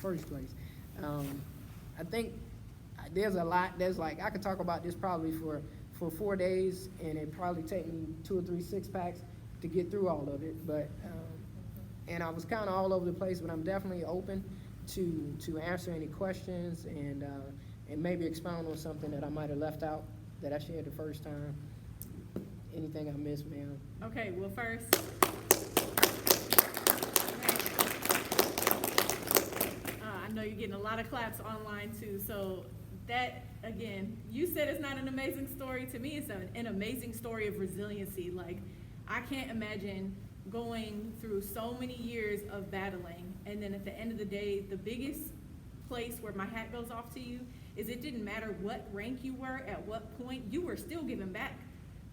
first place. I think there's a lot, I could talk about this probably for 4 days, and it probably take me 2 or 3 six-packs to get through all of it, but, and I was kind of all over the place, but I'm definitely open to answer any questions and maybe expound on something that I might have left out that I shared the first time. Anything I missed, ma'am? Okay, well, first, I know you're getting a lot of claps online too, so that, again, you said it's not an amazing story. To me, it's an amazing story of resiliency. Like, I can't imagine going through so many years of battling, and then at the end of the day, the biggest place where my hat goes off to you is it didn't matter what rank you were, at what point, you were still giving back.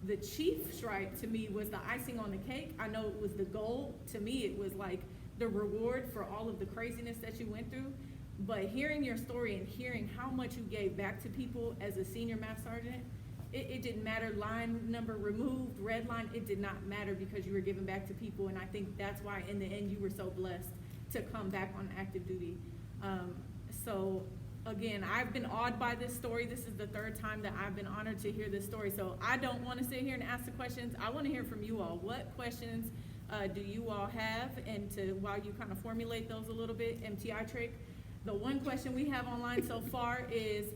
The chief stripe to me was the icing on the cake. I know it was the goal. To me, it was like the reward for all of the craziness that you went through. But hearing your story and hearing how much you gave back to people as a senior math sergeant, it didn't matter, line number removed, red line, it did not matter, because you were giving back to people. And I think that's why in the end you were so blessed to come back on active duty. So again, I've been awed by this story. This is the 3rd time that I've been honored to hear this story. So I don't want to sit here and ask the questions. I want to hear from you all. What questions do you all have? And while you kind of formulate those a little bit, MTI Trick, the one question we have online so far is,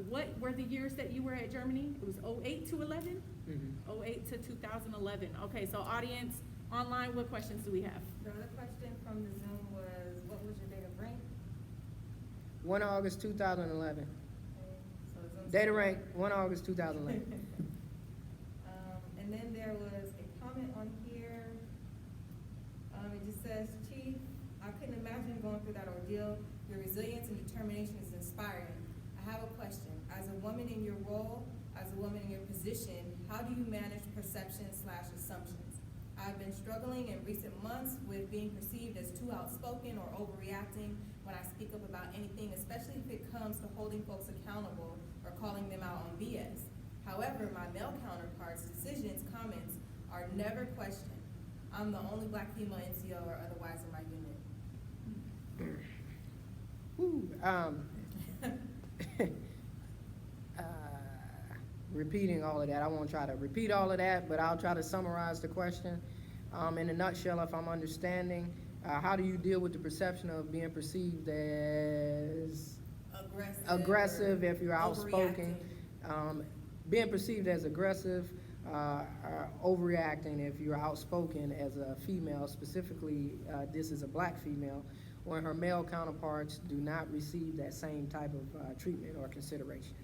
what were the years that you were at Germany? It was 08 to 11? Mm-hmm. 08 to 2011. Okay, so audience, online, what questions do we have? The other question from the Zoom was, what was your date of rank? 1 August 2011. Okay, so the Zoom Data rank, 1 August 2011. And then there was a comment on here. It just says, Chief, I couldn't imagine going through that ordeal. Your resilience and determination is inspiring. I have a question. As a woman in your role, as a woman in your position, how do you manage perception/assumptions? I've been struggling in recent months with being perceived as too outspoken or overreacting when I speak up about anything, especially if it comes to holding folks accountable or calling them out on BS. However, my male counterparts' decisions, comments are never questioned. I'm the only Black female NCO or otherwise in my unit. Repeating all of that, I won't try to repeat all of that, but I'll try to summarize the question. In a nutshell, if I'm understanding, how do you deal with the perception of being perceived as aggressive if you're outspoken, being perceived as aggressive, overreacting if you're outspoken as a female, specifically this is a Black female, when her male counterparts do not receive that same type of treatment or consideration.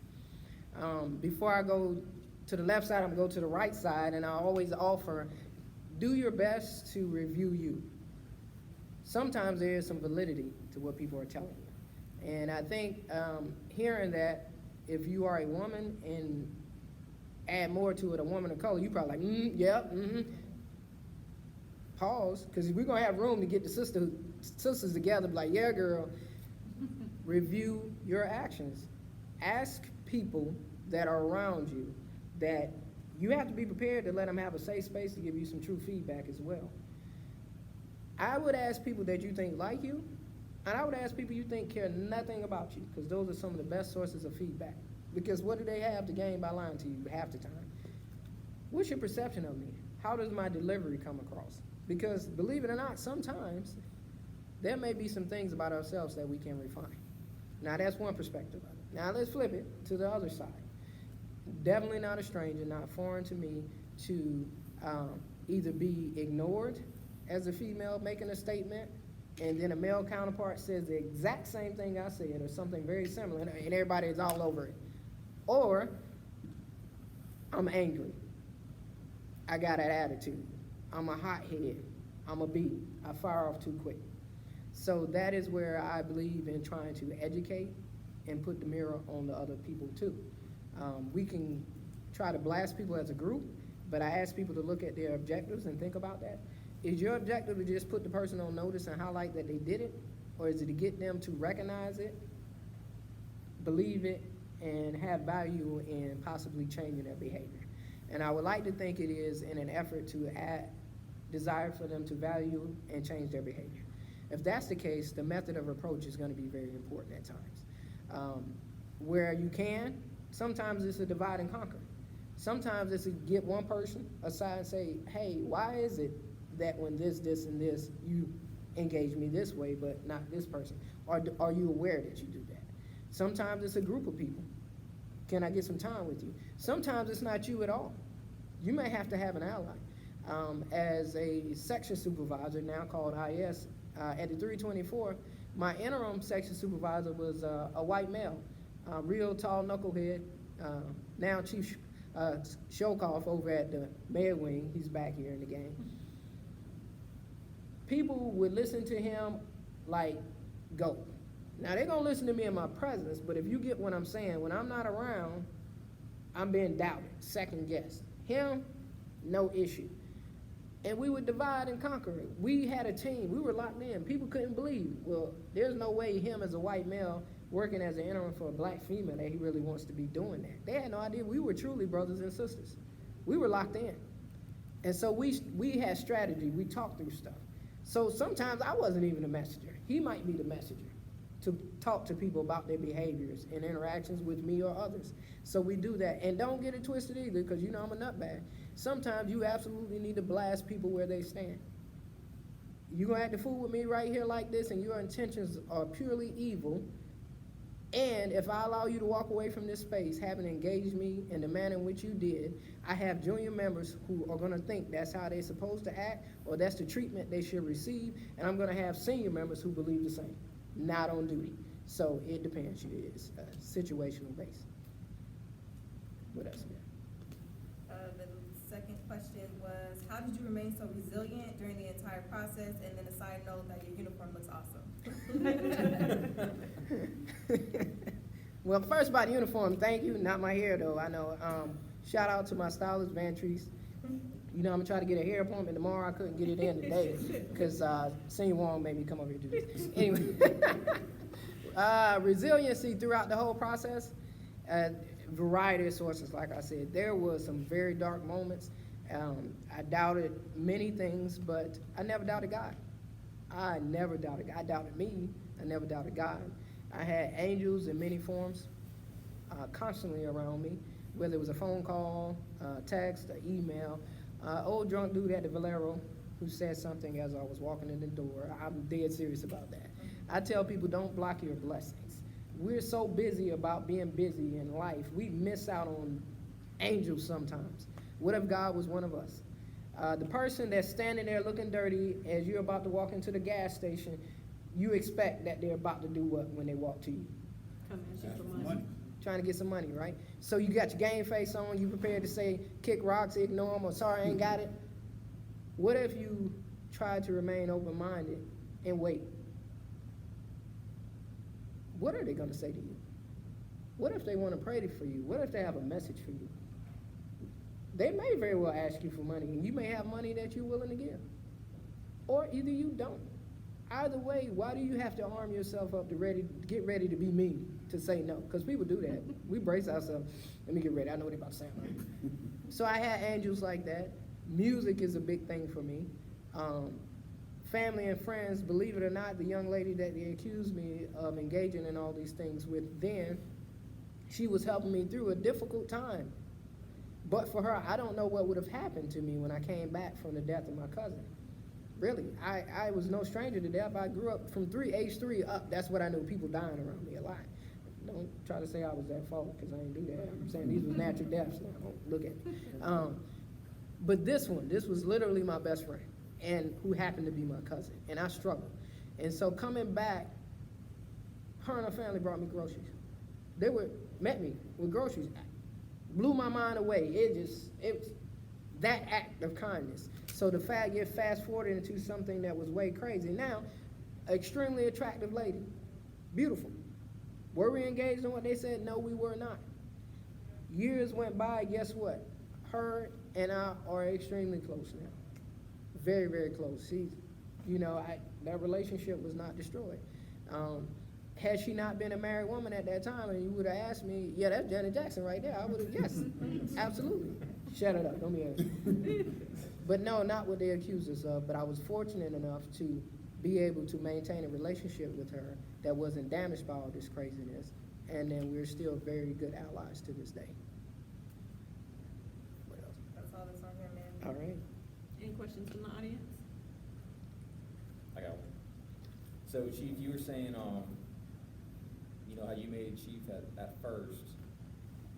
Before I go to the left side, I'm going to go to the right side, and I always offer, do your best to review you. Sometimes there is some validity to what people are telling you. And I think hearing that, if you are a woman and add more to it, a woman of color, you probably like, yeah, Pause, because we're going to have room to get the sisters together, be like, yeah, girl. Review your actions. Ask people that are around you that you have to be prepared to let them have a safe space to give you some true feedback as well. I would ask people that you think like you, and I would ask people you think care nothing about you, because those are some of the best sources of feedback. Because what do they have to gain by lying to you half the time? What's your perception of me? How does my delivery come across? Because believe it or not, sometimes there may be some things about ourselves that we can refine. Now that's one perspective of it. Now let's flip it to the other side. Definitely not a stranger, not foreign to me to either be ignored as a female making a statement, and then a male counterpart says the exact same thing I said or something very similar, and everybody is all over it. Or I'm angry. I got an attitude. I'm a hothead. I'm a bee. I fire off too quick. So that is where I believe in trying to educate and put the mirror on the other people too. We can try to blast people as a group, but I ask people to look at their objectives and think about that. Is your objective to just put the person on notice and highlight that they did it? Or is it to get them to recognize it, believe it, and have value in possibly changing their behavior? And I would like to think it is in an effort to add desire for them to value and change their behavior. If that's the case, the method of approach is gonna be very important at times. Where you can, sometimes it's a divide and conquer. Sometimes it's to get one person aside and say, hey, why is it that when this, and this, you engage me this way, but not this person? Are you aware that you do that? Sometimes it's a group of people. Can I get some time with you? Sometimes it's not you at all. You may have to have an ally. As a section supervisor, now called IS, at the 324, my interim section supervisor was a white male, real tall knucklehead, now Chief Shokoff over at the Mayor Wing. He's back here in the game. People would listen to him like goat. Now they're gonna listen to me in my presence, but if you get what I'm saying, when I'm not around, I'm being doubted, second guessed. Him, no issue. And we would divide and conquer. We had a team, we were locked in. People couldn't believe, well, there's no way him as a white male working as an interim for a black female that he really wants to be doing that. They had no idea. We were truly brothers and sisters. We were locked in. And so we had strategy, we talked through stuff. So sometimes I wasn't even the messenger. He might be the messenger to talk to people about their behaviors and interactions with me or others. So we do that. And don't get it twisted either, because you know I'm a nutbag. Sometimes you absolutely need to blast people where they stand. You're gonna have to fool with me right here like this and your intentions are purely evil. And if I allow you to walk away from this space, having engaged me in the manner in which you did, I have junior members who are gonna think that's how they're supposed to act, or that's the treatment they should receive, and I'm gonna have senior members who believe the same, not on duty. So it depends, it's situational based. What else? The second question was, how did you remain so resilient during the entire process? And then a side note that your uniform looks awesome. Well, first about the uniform, thank you. Not my hair though, I know. Shout out to my stylist, Van Treese. You know, I'm gonna try to get a hair appointment tomorrow. I couldn't get it in today because Senior Warren made me come over here to do this. Anyway, resiliency throughout the whole process, variety of sources, like I said. There was some very dark moments. I doubted many things, but I never doubted God. I never doubted God. I doubted me. I never doubted God. I had angels in many forms constantly around me, whether it was a phone call, text, an email. Old drunk dude at the Valero who said something as I was walking in the door. I'm dead serious about that. I tell people, don't block your blessings. We're so busy about being busy in life, we miss out on angels sometimes. What if God was one of us? The person that's standing there looking dirty as you're about to walk into the gas station, you expect that they're about to do what when they walk to you? Come at you for money. Trying to get some money, right? So you got your game face on, you prepared to say, kick rocks, ignore them, or sorry, I ain't got it. What if you try to remain open-minded and wait? What are they gonna say to you? What if they wanna pray for you? What if they have a message for you? They may very well ask you for money, and you may have money that you're willing to give. Or either you don't. Either way, why do you have to arm yourself up to get ready to be mean, to say no? Because people do that. We brace ourselves. Let me get ready. I know what they're about to say. So I had angels like that. Music is a big thing for me. Family and friends, believe it or not, the young lady that they accused me of engaging in all these things with then, she was helping me through a difficult time. But for her, I don't know what would have happened to me when I came back from the death of my cousin. Really, I was no stranger to death. I grew up from age 3 up. That's what I knew, people dying around me a lot. Don't try to say I was at fault, because I didn't do that. I'm saying these were natural deaths now. Don't look at me. But this was literally my best friend, and who happened to be my cousin, and I struggled. And so coming back, her and her family brought me groceries. They met me with groceries. Blew my mind away. It was that act of kindness. So the fact you fast forwarded into something that was way crazy. Now, extremely attractive lady, beautiful. Were we engaged in what they said? No, we were not. Years went by, guess what? Her and I are extremely close now. Very, very close. That relationship was not destroyed. Had she not been a married woman at that time, and you would have asked me, yeah, that's Janet Jackson right there, I would have, yes, absolutely. Shut it up, don't be asking. But no, not what they accused us of, but I was fortunate enough to be able to maintain a relationship with her that wasn't damaged by all this craziness, and then we're still very good allies to this day. What else? That's all that's on here, ma'am. All right. Any questions from the audience? I got one. So Chief, you were saying, you know, how you made Chief at first,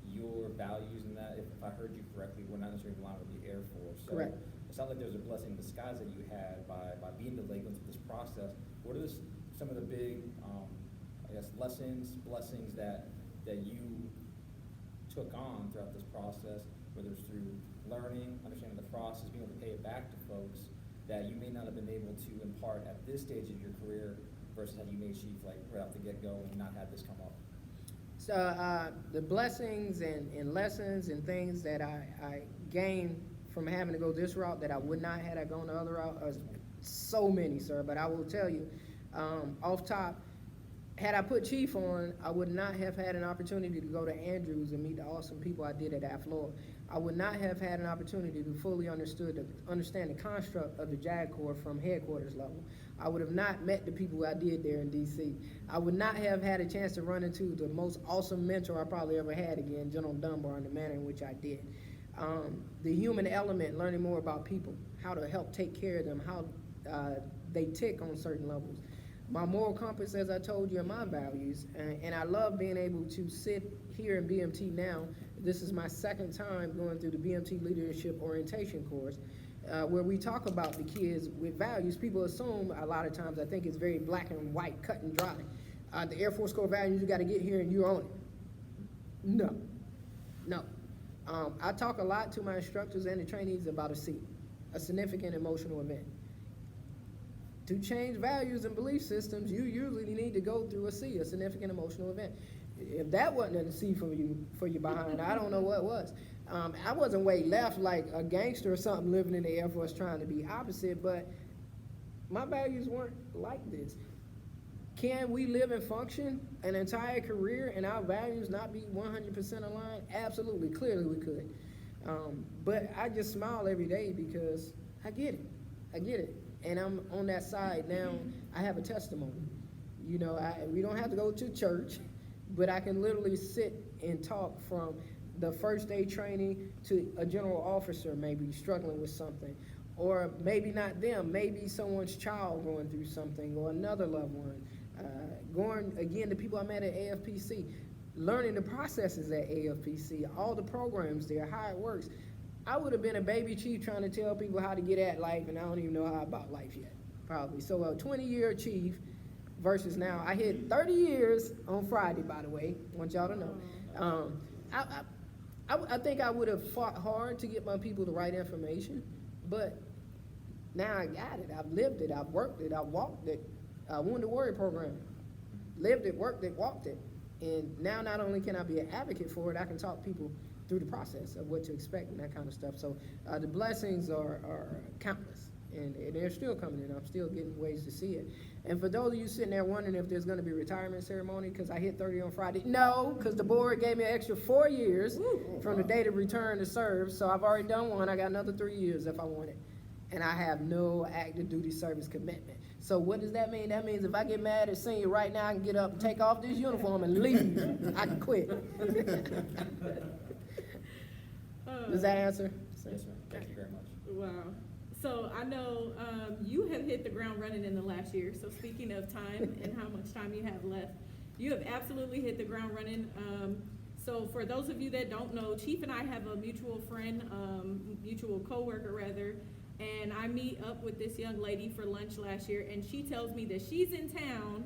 your values in that, if I heard you correctly, were not necessarily in line with the Air Force. So Correct. It sounds like there's a blessing in disguise that you had by being delayed into this process. What are some of the big, I guess, lessons, blessings that you took on throughout this process, whether it's through learning, understanding the process, being able to pay it back to folks that you may not have been able to impart at this stage of your career versus had you made Chief like right off the get-go and not had this come up? So the blessings and lessons and things that I gained from having to go this route that I would not had I gone the other route are so many, sir. But I will tell you, off top, had I put Chief on, I would not have had an opportunity to go to Andrews and meet the awesome people I did at AFLOR. I would not have had an opportunity to fully understand the construct of the JAG Corps from headquarters level. I would have not met the people I did there in DC. I would not have had a chance to run into the most awesome mentor I probably ever had again, General Dunbar, in the manner in which I did. The human element, learning more about people, how to help take care of them, how they tick on certain levels. My moral compass, as I told you, and my values, and I love being able to sit here in BMT now. This is my second time going through the BMT Leadership Orientation course, where we talk about the kids with values. People assume a lot of times, I think it's very black and white, cut and dry. The Air Force Corps values, you got to get here and you own it. No. I talk a lot to my instructors and the trainees about a C, a significant emotional event. To change values and belief systems, you usually need to go through a C, a significant emotional event. If that wasn't a C for you behind, I don't know what was. I wasn't way left like a gangster or something living in the Air Force trying to be opposite, but my values weren't like this. Can we live and function an entire career and our values not be 100% aligned? Absolutely, clearly we could. But I just smile every day because I get it. And I'm on that side now. I have a testimony. You know, we don't have to go to church, but I can literally sit and talk from the first day training to a general officer maybe struggling with something, or maybe not them, maybe someone's child going through something, or another loved one. Going again to people I met at AFPC, learning the processes at AFPC, all the programs there, how it works. I would have been a baby chief trying to tell people how to get at life, and I don't even know how about life yet, probably. So a 20-year chief versus now. I hit 30 years on Friday, by the way. I want y'all to know. I think I would have fought hard to get my people the right information, but now I got it. I've lived it. I've worked it. I've walked it. Wounded Warrior Program. Lived it, worked it, walked it. And now not only can I be an advocate for it, I can talk people through the process of what to expect and that kind of stuff. So the blessings are countless, and they're still coming in. I'm still getting ways to see it. And for those of you sitting there wondering if there's going to be a retirement ceremony because I hit 30 on Friday, no, because the board gave me an extra 4 years from the date of return to serve. So I've already done one. I got another 3 years if I want it. And I have no active duty service commitment. So what does that mean? That means if I get mad at senior right now, I can get up and take off this uniform and leave. I can quit. Does that answer? Yes, sir. Thank you very much. Wow. So I know you have hit the ground running in the last year. So speaking of time and how much time you have left, you have absolutely hit the ground running. So for those of you that don't know, Chief and I have a mutual friend, mutual coworker rather, and I meet up with this young lady for lunch last year, and she tells me that she's in town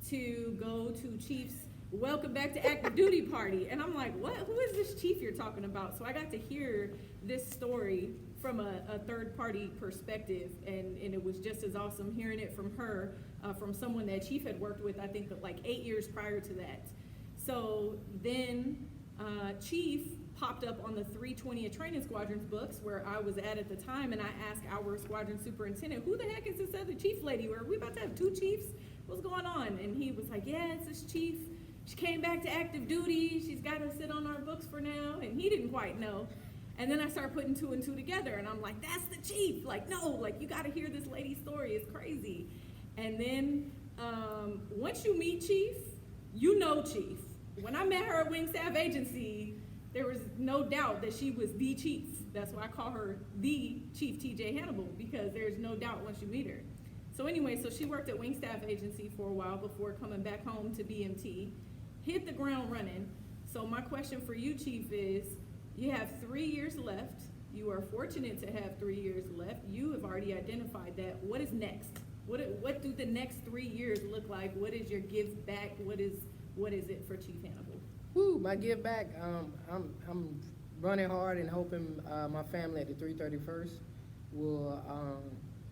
to go to Chief's welcome back to active duty party. And I'm like, what? Who is this Chief you're talking about? So I got to hear this story from a third party perspective, and it was just as awesome hearing it from her, from someone that Chief had worked with, I think like 8 years prior to that. So then Chief popped up on the 320th Training Squadron's books where I was at the time, and I asked our squadron superintendent, who the heck is this other chief lady? Are we about to have 2 chiefs? What's going on? And he was like, yeah, it's this chief. She came back to active duty. She's got to sit on our books for now. And he didn't quite know. And then I started putting 2 and 2 together, and I'm like, that's the chief. Like, no, like, you got to hear this lady's story. It's crazy. And then, once you meet Chief, you know Chief. When I met her at Wingstaff Agency, there was no doubt that she was the chief. That's why I call her the Chief TJ Hannibal, because there's no doubt once you meet her. So anyway, so she worked at Wingstaff Agency for a while before coming back home to BMT, hit the ground running. So my question for you, Chief, is you have 3 years left. You are fortunate to have 3 years left. You have already identified that. What is next? What do the next 3 years look like? What is your give back? What is it for Chief Hannibal? Woo, my give back, I'm running hard and hoping my family at the 331st will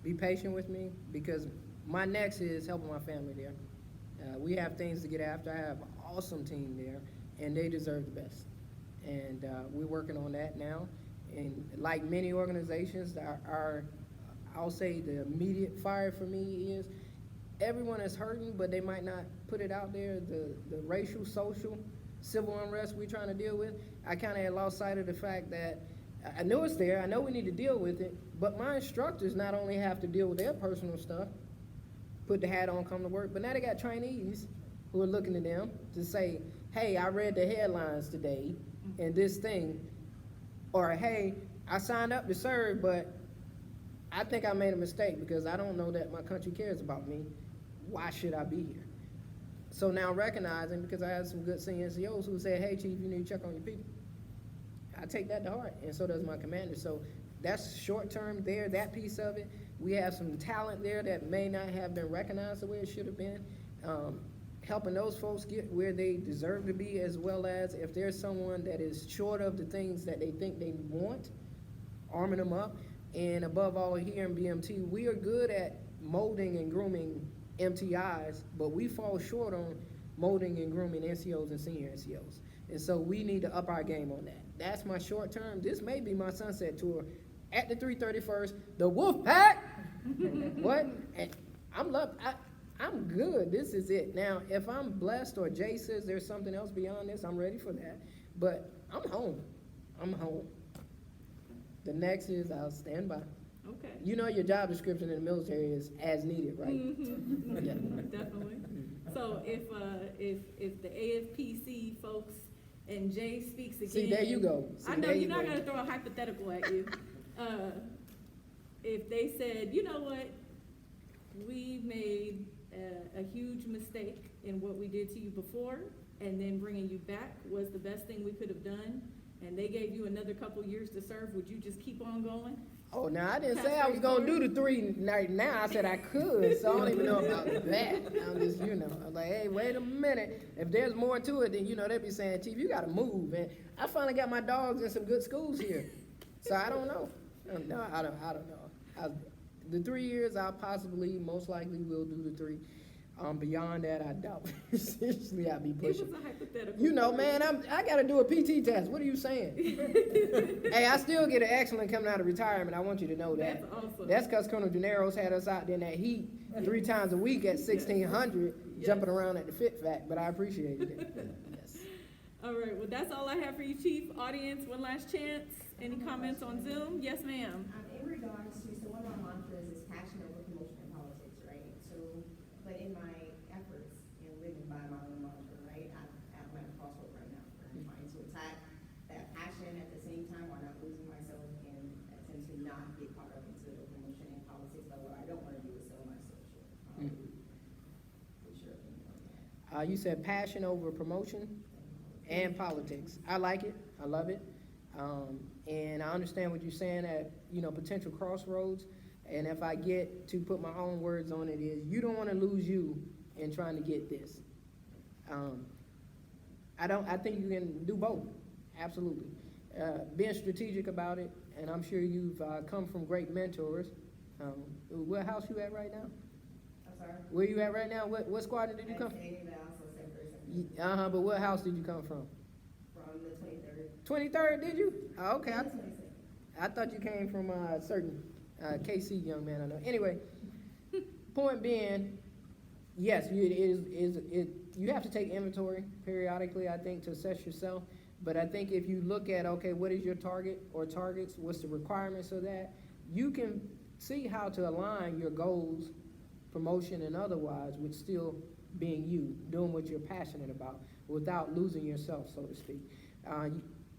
be patient with me, because my next is helping my family there. We have things to get after. I have an awesome team there, and they deserve the best. And we're working on that now. And like many organizations, I'll say the immediate fire for me is everyone is hurting, but they might not put it out there. The racial, social, civil unrest we're trying to deal with, I kind of had lost sight of the fact that I know it's there, I know we need to deal with it, but my instructors not only have to deal with their personal stuff, put the hat on, come to work, but now they got trainees who are looking to them to say, hey, I read the headlines today and this thing, or hey, I signed up to serve, but I think I made a mistake because I don't know that my country cares about me. Why should I be here? So now recognizing, because I had some good senior NCOs who said, hey, Chief, you need to check on your people. I take that to heart, and so does my commander. So that's short term there, that piece of it. We have some talent there that may not have been recognized the way it should have been. Helping those folks get where they deserve to be, as well as if there's someone that is short of the things that they think they want, arming them up. And above all, here in BMT, we are good at molding and grooming MTIs, but we fall short on molding and grooming NCOs and senior NCOs. And so we need to up our game on that. That's my short term. This may be my sunset tour at the 331st, the Wolf Pack. What? And I'm good. This is it. Now, if I'm blessed or Jay says there's something else beyond this, I'm ready for that. But I'm home. I'm home. The next is I'll stand by. Okay. You know your job description in the military is as needed, right? Mm-hmm. Yeah. Definitely. So if the AFPC folks and Jay speaks again. See, there you go. See, I know there you're you not go. gonna throw a hypothetical at you. If they said, you know what, we made a huge mistake in what we did to you before, and then bringing you back was the best thing we could have done, and they gave you another couple years to serve, would you just keep on going? Oh, now I didn't say I was gonna do the 3 right now. I said I could, so I don't even know about that. I'm just, I'm like, hey, wait a minute. If there's more to it, then they'd be saying, Chief, you gotta move. And I finally got my dogs in some good schools here, so I don't know. No, I don't know. The 3 years, I possibly, most likely, will do the 3. Beyond that, I doubt. Essentially, I'd be pushing. It was a hypothetical. Man, I gotta do a PT test. What are you saying? Hey, I still get an excellent coming out of retirement. I want you to know that. That's awesome. That's because Colonel Gennaro's had us out there in that heat 3 times a week at 1600, Yes. jumping around at the Fit Fact, but I appreciated it. Yes. All right, well, that's all I have for you, Chief. Audience, one last chance. Any comments on Zoom? Yes, ma'am. In regards to, so one of my mantras is passion over promotion in politics, right? So, but in my efforts in living by my own mantra, right, I'm at a crossroad right now. I'm trying to attack that passion at the same time while not losing myself and attempt to not get caught up into the promotion in politics. But what I don't want to do is sell myself short. What's your opinion on that? You said passion over promotion and politics. I like it. I love it. And I understand what you're saying at, potential crossroads. And if I get to put my own words on it is, you don't want to lose you in trying to get this. I think you can do both. Absolutely. Being strategic about it, and I'm sure you've come from great mentors. What house you at right now? I'm sorry? Where you at right now? What squadron did you come from? But what house did you come from? From the 23rd. 23rd, did you? Oh, okay. And the 26th. I thought you came from a certain KC young man I know. Anyway, point being, yes, you have to take inventory periodically, I think, to assess yourself. But I think if you look at, okay, what is your target or targets, what's the requirements of that, you can see how to align your goals promotion and otherwise, with still being you, doing what you're passionate about, without losing yourself, so to speak.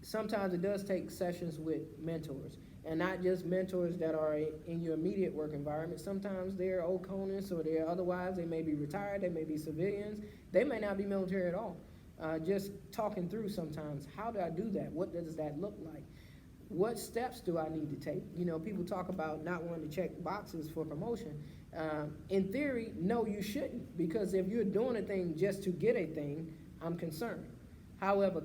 Sometimes it does take sessions with mentors, and not just mentors that are in your immediate work environment. Sometimes they're OCONUS, or they're otherwise, they may be retired, they may be civilians, they may not be military at all. Just talking through sometimes, how do I do that? What does that look like? What steps do I need to take? You know, people talk about not wanting to check boxes for promotion. In theory, no, you shouldn't, because if you're doing a thing just to get a thing, I'm concerned. However,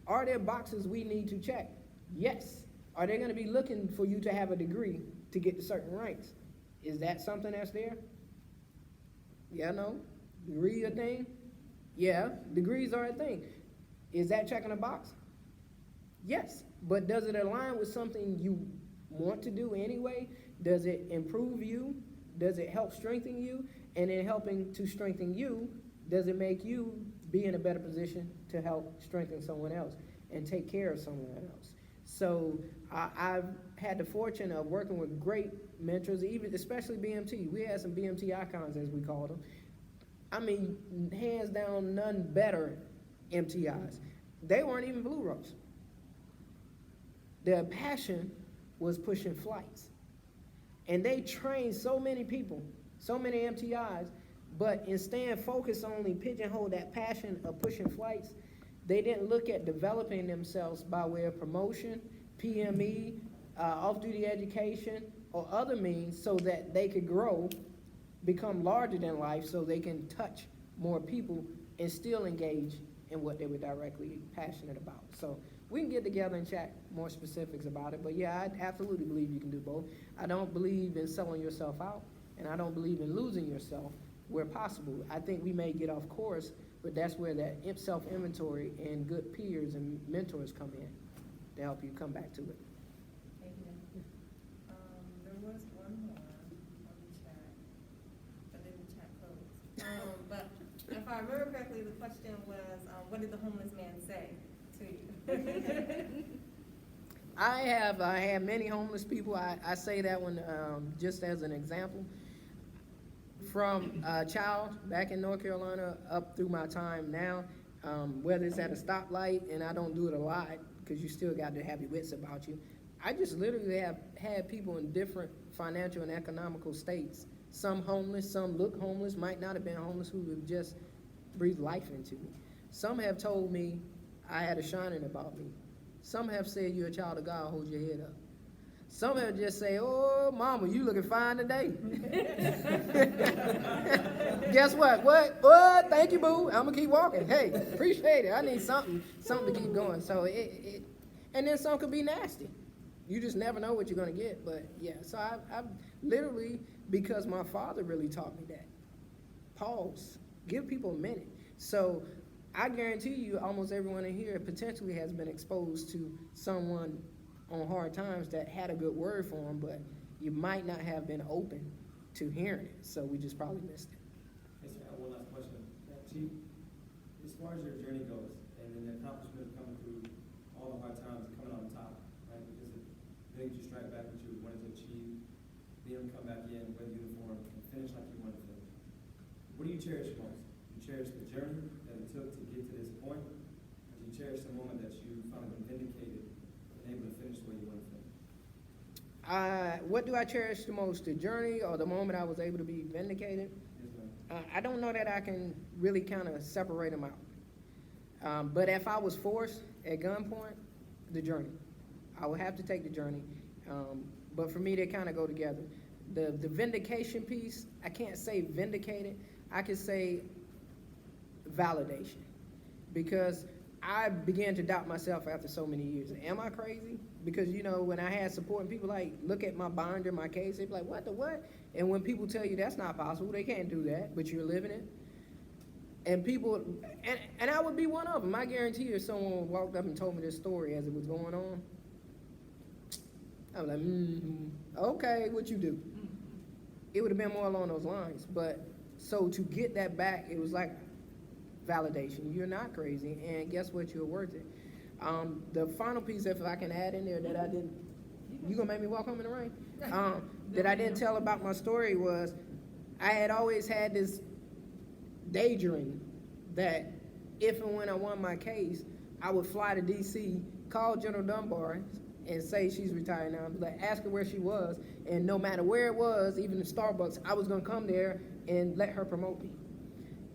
are there boxes we need to check? Yes. Are they gonna be looking for you to have a degree to get to certain ranks? Is that something that's there? Yeah, no? Degree a thing? Yeah, degrees are a thing. Is that checking a box? Yes, but does it align with something you want to do anyway? Does it improve you? Does it help strengthen you? And in helping to strengthen you, does it make you be in a better position to help strengthen someone else and take care of someone else? So I've had the fortune of working with great mentors, even especially BMT. We had some BMT icons, as we called them. I mean, hands down, none better MTIs. They weren't even Blue Ropes. Their passion was pushing flights. And they trained so many people, so many MTIs, but in staying focused on only pigeonhole that passion of pushing flights, they didn't look at developing themselves by way of promotion, PME, off-duty education, or other means so that they could grow, become larger than life, so they can touch more people and still engage in what they were directly passionate about. So we can get together and chat more specifics about it, but yeah, I absolutely believe you can do both. I don't believe in selling yourself out, and I don't believe in losing yourself where possible. I think we may get off course, but that's where that self-inventory and good peers and mentors come in to help you come back to it. Thank you. There was one more on the chat, but then the chat closed. But if I remember correctly, the question was, what did the homeless man say to you? I have many homeless people. I say that one just as an example. From a child back in North Carolina up through my time now, whether it's at a stoplight, and I don't do it a lot because you still got to have your wits about you. I just literally have had people in different financial and economical states. Some homeless, some look homeless, might not have been homeless, who have just breathed life into me. Some have told me I had a shining about me. Some have said, you're a child of God, hold your head up. Some have just say, oh, mama, you looking fine today. Guess what? What? Thank you, boo. I'm gonna keep walking. Hey, appreciate it. I need something to keep going. So and then some could be nasty. You just never know what you're gonna get. But yeah, so I've literally, because my father really taught me that. Pause. Give people a minute. So I guarantee you, almost everyone in here potentially has been exposed to someone on hard times that had a good word for them, but you might not have been open to hearing it. So we just probably missed it. Yes, sir. I have one last question. Chief, as far as your journey goes, and then the accomplishment of coming through all the hard times and coming on top, right? Because it made you strike back what you wanted to achieve, being able to come back in with uniform and finish like you wanted to finish. What do you cherish most? Do you cherish the journey that it took to get to this point? Or do you cherish the moment that you finally been vindicated and able to finish where you want to finish? What do I cherish the most, the journey or the moment I was able to be vindicated? Yes, ma'am. I don't know that I can really kind of separate them out. But if I was forced at gunpoint, the journey. I would have to take the journey. But for me, they kind of go together. The vindication piece, I can't say vindicated. I can say validation. Because I began to doubt myself after so many years. Am I crazy? Because, you know, when I had support and people like, look at my binder, my case, they'd be like, what the what? And when people tell you that's not possible, they can't do that, but you're living it. And people, and I would be one of them. I guarantee you if someone walked up and told me this story as it was going on, I was like, okay, what you do? It would have been more along those lines. But so to get that back, it was like validation. You're not crazy, and guess what? You're worth it. The final piece, if I can add in there that I didn't, you gonna make me walk home in the rain? That I didn't tell about my story was, I had always had this daydream that if and when I won my case, I would fly to DC, call General Dunbar, and say she's retired now, like, ask her where she was, and no matter where it was, even in Starbucks, I was gonna come there and let her promote me.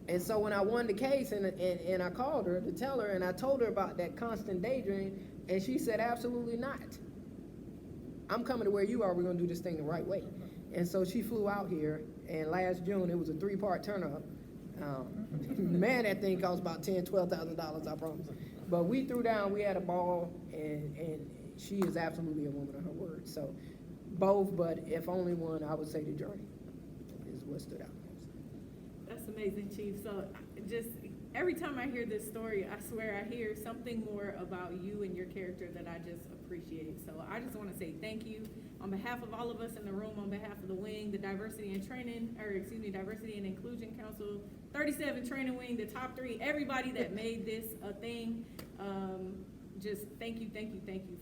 And so when I won the case and I called her to tell her, and I told her about that constant daydream, and she said, absolutely not. I'm coming to where you are, we're gonna do this thing the right way. And so she flew out here, and last June, it was a 3-part turn-up. Man, that thing cost about $10,000-$12,000, I promise. But we threw down, we had a ball, and she is absolutely a woman of her word. So both, but if only one, I would say the journey is what stood out most. That's amazing, Chief. So just every time I hear this story, I swear I hear something more about you and your character that I just appreciate. So I just want to say thank you on behalf of all of us in the room, on behalf of the wing, the Diversity and Inclusion Council, 37 Training Wing, the top 3, everybody that made this a thing. Just thank you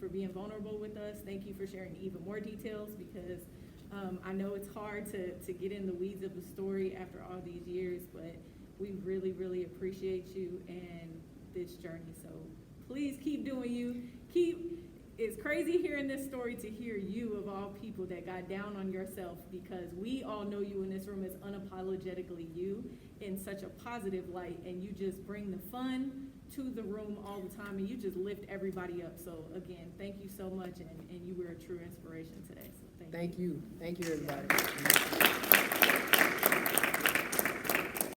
for being vulnerable with us. Thank you for sharing even more details, because I know it's hard to get in the weeds of the story after all these years, but we really, really appreciate you and this journey. So please keep doing you. It's crazy hearing this story to hear you, of all people, that got down on yourself, because we all know you in this room as unapologetically you in such a positive light, and you just bring the fun to the room all the time, and you just lift everybody up. So again, thank you so much, and you were a true inspiration today. So thank you. Thank you, everybody.